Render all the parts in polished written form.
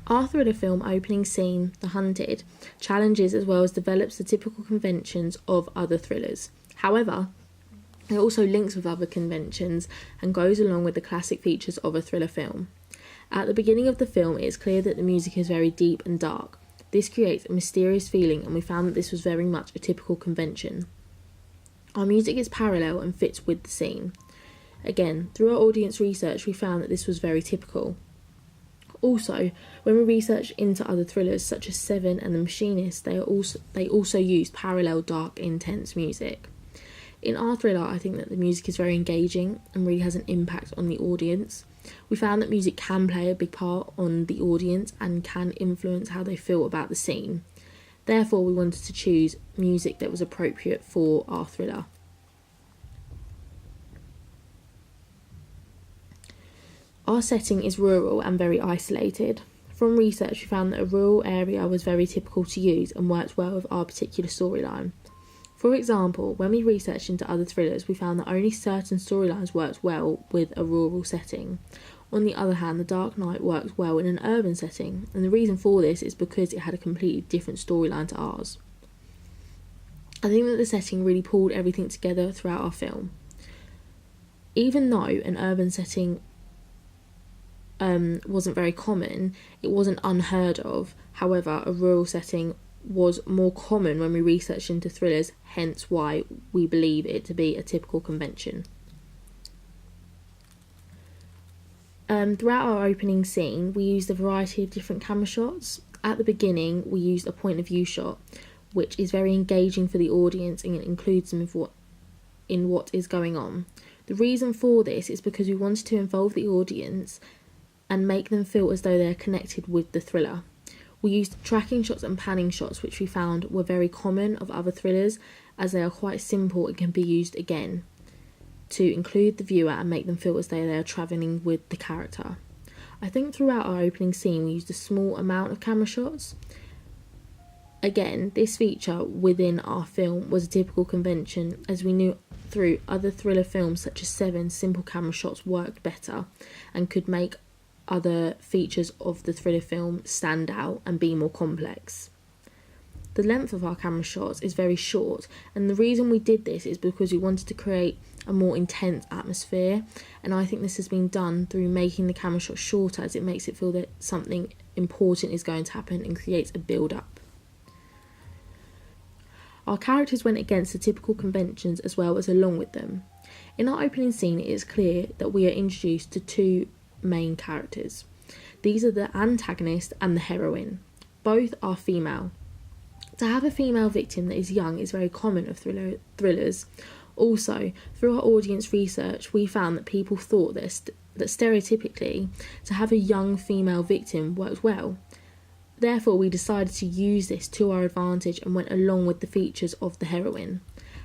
Our thriller film opening scene, The Hunted, challenges as well as develops the typical conventions of other thrillers. However, it also links with other conventions and goes along with the classic features of a thriller film. At the beginning of the film, it is clear that the music is very deep and dark. This creates a mysterious feeling, and we found that this was very much a typical convention. Our music is parallel and fits with the scene. Again, through our audience research, we found that this was very typical. Also, when we researched into other thrillers such as Seven and The Machinist, they also use parallel dark, intense music. In our thriller, I think that the music is very engaging and really has an impact on the audience. We found that music can play a big part on the audience and can influence how they feel about the scene. Therefore, we wanted to choose music that was appropriate for our thriller. Our setting is rural and very isolated. From research, we found that a rural area was very typical to use and worked well with our particular storyline. For example, when we researched into other thrillers, we found that only certain storylines worked well with a rural setting. On the other hand, The Dark Knight works well in an urban setting, and the reason for this is because it had a completely different storyline to ours. I think that the setting really pulled everything together throughout our film. Even though an urban setting wasn't very common, it wasn't unheard of. However, a rural setting was more common when we researched into thrillers, hence why we believe it to be a typical convention. Throughout our opening scene, we used a variety of different camera shots. At the beginning, we used a point of view shot, which is very engaging for the audience and it includes them in what is going on. The reason for this is because we wanted to involve the audience and make them feel as though they are connected with the thriller. We used tracking shots and panning shots, which we found were very common of other thrillers, as they are quite simple and can be used again to include the viewer and make them feel as though they are travelling with the character. I think throughout our opening scene we used a small amount of camera shots. Again, this feature within our film was a typical convention, as we knew through other thriller films such as Seven, simple camera shots worked better and could make other features of the thriller film stand out and be more complex. The length of our camera shots is very short, and the reason we did this is because we wanted to create a more intense atmosphere, and I think this has been done through making the camera shots shorter, as it makes it feel that something important is going to happen and creates a build-up. Our characters went against the typical conventions as well as along with them. In our opening scene, it is clear that we are introduced to two main characters. These are the antagonist and the heroine. Both are female. To have a female victim that is young is very common of thrillers. Also, through our audience research, we found that people thought that stereotypically, to have a young female victim worked well. Therefore, we decided to use this to our advantage and went along with the features of the heroine.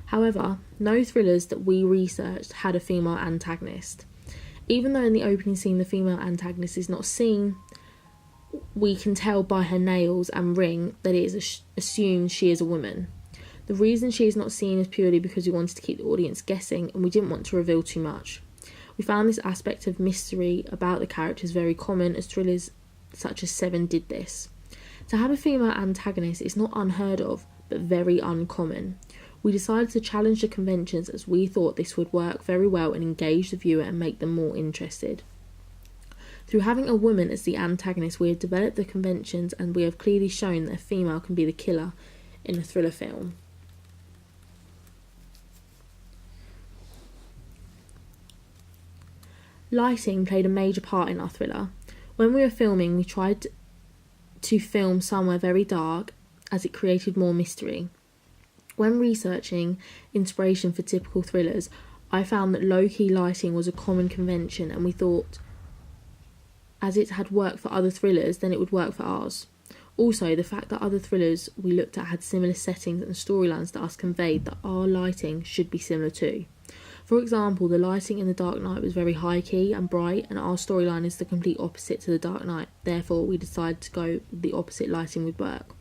However, no thrillers that we researched had a female antagonist. Even though in the opening scene the female antagonist is not seen, we can tell by her nails and ring that it is assumed she is a woman. The reason she is not seen is purely because we wanted to keep the audience guessing and we didn't want to reveal too much. We found this aspect of mystery about the characters very common, as thrillers such as Seven did this. To have a female antagonist is not unheard of, but very uncommon. We decided to challenge the conventions as we thought this would work very well and engage the viewer and make them more interested. Through having a woman as the antagonist, we have developed the conventions and we have clearly shown that a female can be the killer in a thriller film. Lighting played a major part in our thriller. When we were filming, we tried to film somewhere very dark as it created more mystery. When researching inspiration for typical thrillers, I found that low-key lighting was a common convention, and we thought as it had worked for other thrillers, then it would work for ours. Also, the fact that other thrillers we looked at had similar settings and storylines to us conveyed that our lighting should be similar too. For example, the lighting in The Dark Knight was very high-key and bright, and our storyline is the complete opposite to The Dark Knight. Therefore, we decided to go with the opposite lighting would work.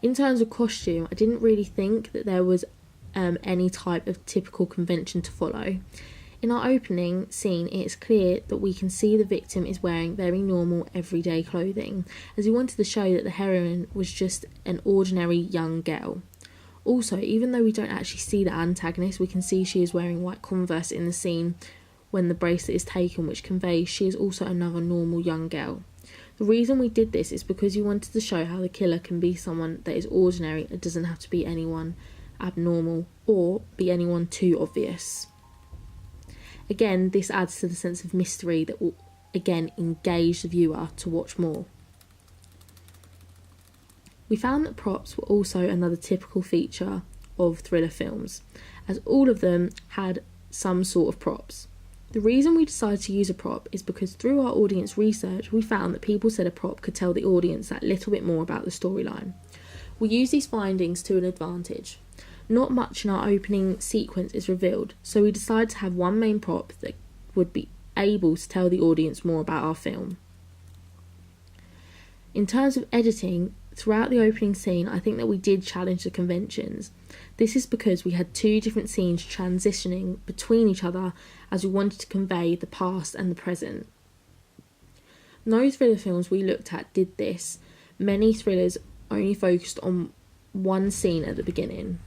In terms of costume, I didn't really think that there was any type of typical convention to follow. In our opening scene, it is clear that we can see the victim is wearing very normal, everyday clothing, as we wanted to show that the heroine was just an ordinary young girl. Also, even though we don't actually see the antagonist, we can see she is wearing white Converse in the scene when the bracelet is taken, which conveys she is also another normal young girl. The reason we did this is because we wanted to show how the killer can be someone that is ordinary. It doesn't have to be anyone abnormal or be anyone too obvious. Again, this adds to the sense of mystery that will, again, engage the viewer to watch more. We found that props were also another typical feature of thriller films, as all of them had some sort of props. The reason we decided to use a prop is because through our audience research, we found that people said a prop could tell the audience that little bit more about the storyline. We use these findings to an advantage. Not much in our opening sequence is revealed, so we decided to have one main prop that would be able to tell the audience more about our film. In terms of editing, throughout the opening scene, I think that we did challenge the conventions. This is because we had two different scenes transitioning between each other as we wanted to convey the past and the present. No thriller films we looked at did this. Many thrillers only focused on one scene at the beginning.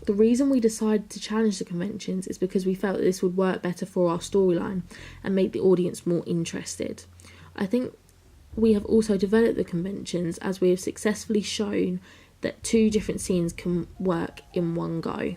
The reason we decided to challenge the conventions is because we felt that this would work better for our storyline and make the audience more interested. I think we have also developed the conventions as we have successfully shown that two different scenes can work in one go.